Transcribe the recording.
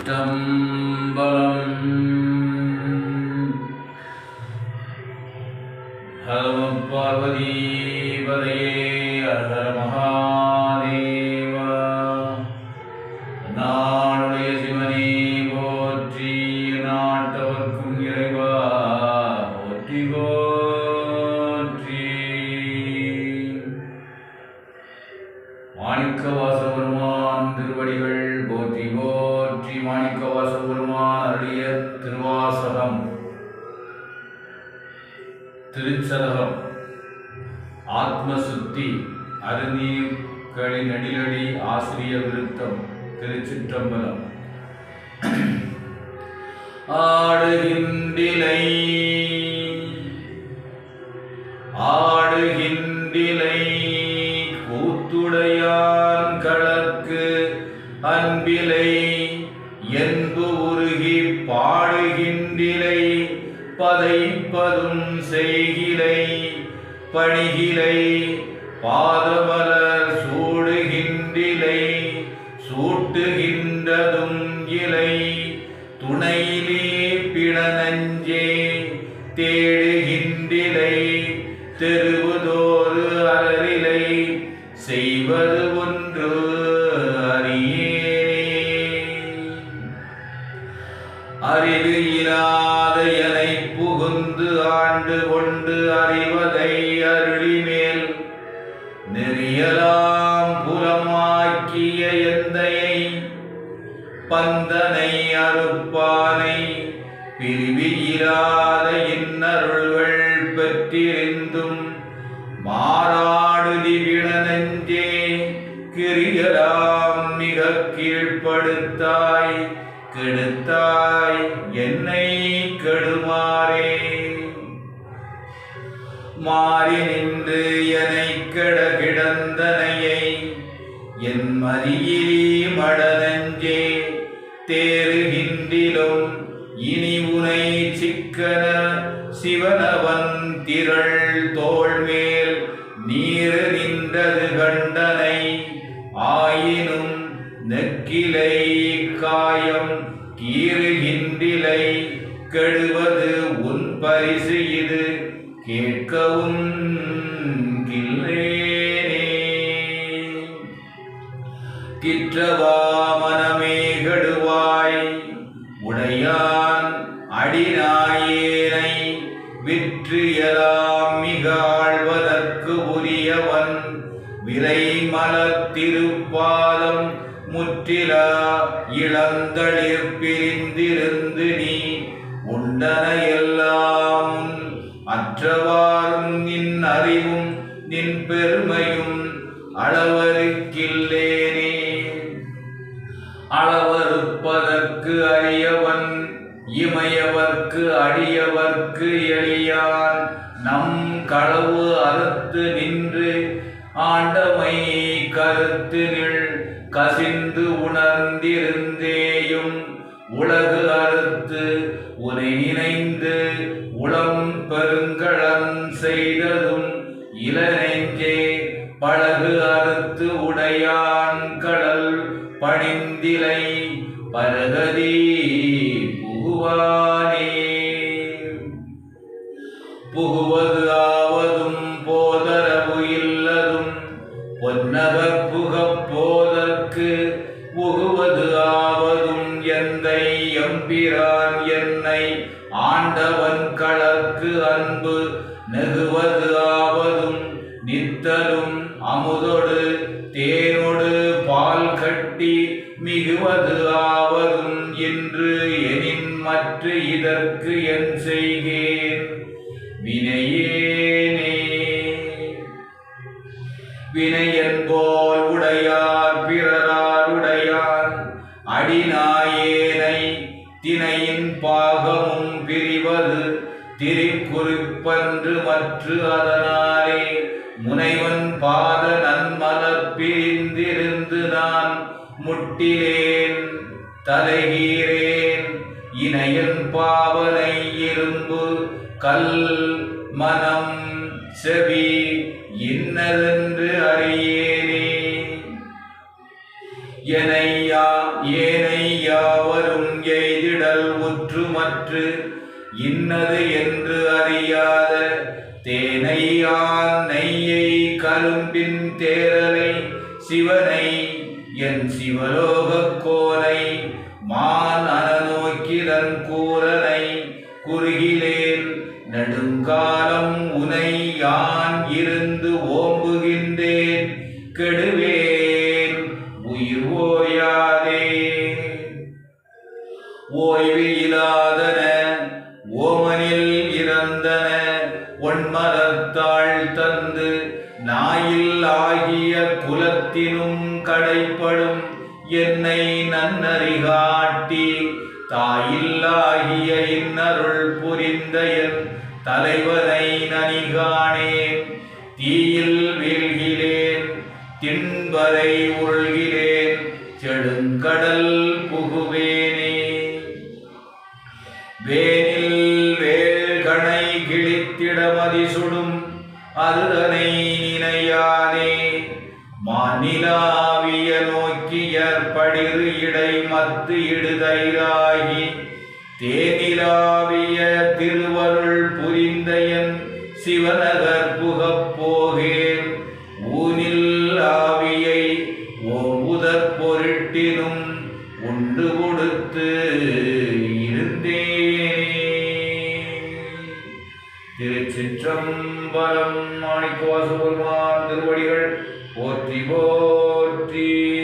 திருச்சிற்றம்பலம். ஹர பார்வதி பதையே ஹர மகாதேவா. நாளுடைய சிவனே போற்றி, நாட்டவர்க்கும் இறைவா போற்றி போற்றி. மாணிக்கவாச பெருமான் திருவடிகள் போற்றி போற்றி. மாணிக்கவாச பெருமான் அருளிய திருவாசகம் திருச்சதகம் ஆத்மசுத்தி அருநீர்களின் நடிலடி ஆசிரிய விருத்தம். திருச்சிற்றம்பலம். ஆடுகின்றிலை ஆடுகின்றிலை கூத்துடையான் களற்கு அன்பிலை என்பு உருகி பாடுகின்றிலை பதைப்பதும் செய்கிலை பணிகிலை பாதமலர் சூடுகின்றிலை சூட்டுகின்றதும் இலை துணையிலே பிணநஞ்சே தேடுகின்றிலை தெருவுதோறு அலரிலை செய்வது ஒன்று அறியேனே. அறிவு இராத எனை புகுந்து ஆண்டு கொண்டு அறிவதை அருளிமேல் நெறியலாம் புலமாக்கிய எந்தையை பந்தனை அறுப்பானை பிரிவியிராத இன்னருள்கள் பெற்றிருந்தும் மாறாடுதி விடநெஞ்சே கிரியலாம் மிக கீழ்ப்படுத்தாய் கெடுத்தாய் என்னை கெடுமாறே. மாறி நின்று என்னை கெட கிடந்தனையை என் மதியிலி மடநெஞ்சே தேறுகின்றிலும் இனி உனை சிக்கன சிவனவன் திரள் தோள்மேல் நீரு நின்றது கண்டனை ஆயினும் நெக்கிலை காயம் கீறுகின்றிலை கெடுவது உன் பரிசு இது கேட்கவும் கில்லேனே. கிற்றவா மனமே கெடுவாய் உடையான் அடிநாயேனை விற்று எலாம் மிக ஆழ்வதற்கு உரியவன் விரை மலத்திருப்பாதம் முற்றிலா இளந்தளிர் பிரிந்திருந்து நீ உண்டன எல்லாம் அற்றவாறும் நின் அறிவும் நின் பெருமையும் அளவருக்கில்லேனே. அளவறுப்பதற்கு அறியவன் இமையவர்க்கு அடியவர்க்கு எளியான் நம் களவு அறுத்து நின்று ஆண்டமை கருத்து நில் கசிந்து உணர்ந்திருந்தேயும் உலகு அறுத்து உனை நினைந்து உளம் பெருங்களன் செய்ததும் இளநெஞ்சே பழகு அறுத்து உடையான் கடல் பணிந்திலை பரகதி புகுவானே. புகுவது ஆவதும் போதரவு இல்லதும் பொன்னகர் புகப் போதற்கு புகுவது ஆவதும் எந்தை எம்பிரான் என்னை ஆண்டவன் களற்கு அன்பு நெகுவது ஆவதும் நித்தலும் அமுதொடு தேனொடு பால் கட்டி மிகுவது ஆவதும் என்று எனின் மற்ற இதற்கு என் செய்கேன் வினையேனே. வினையன் போல் உடையார் பிறராருடையான் அடிநாயேனை தினையின் பாகமும் பிரிவது திரிக்குறிப்பன்று மற்ற அதனாலே முனைவன் பாத நன்மலர் பிரிந்திருந்து நான் முட்டிலேன் தலைகீரேன் இணையன் பாவனை இரும்பு கல் மனம் செவி இன்னதென்று அறியேனே. ஏனை யாவரும் எய்திடல் உற்றுமற்று இன்னது என்று அறியாத தேனையால் நெய்யை கரும்பின் தேரலை சிவனை என் சிவலோகக் கோனை மான் அனநோக்கிதன் கூரனை குறுகிலேன் நெடுங்காலம் உனை யான் இருந்து ஓம்புகின்றேன் கெடுவேன் உயிர் ஓயாதே. ஓய்வு இலாதன ஓமனில் இறந்தன ஒன்மரத்தாள் தந்து நாயில் ஆகிய குலத்தினும் கடைப்படும் என்னை நன்னறிகாட்டி தாயில்லாகிய இன்னருள் புரிந்த என் தலைவனை நனிகாணேன். தீயில் வீழ்கிலேன் திண்வரை உருள்கிலேன் செடுங்கடல் புகுவேனே. வேனில் வேள்கணை கிழித்திடமதி சுடும் அதுதனை நினையானே. மாநிலாவிய நோக்கியற் படிறு இடை மத்து இடுதயிராகி தேனிலாவிய திருவருள் புரிந்த என் சிவநகர் புகப் போகேன். ஊனில் ஆவியை ஓம்புதற் பொருட்டினும் உண்டு கொடுத்து இருந்தேனே. திருச்சிற்றம்பலம். மாணிக்கவாசகப் பெருமான் திருவடிகள் போற்றி போற்றி.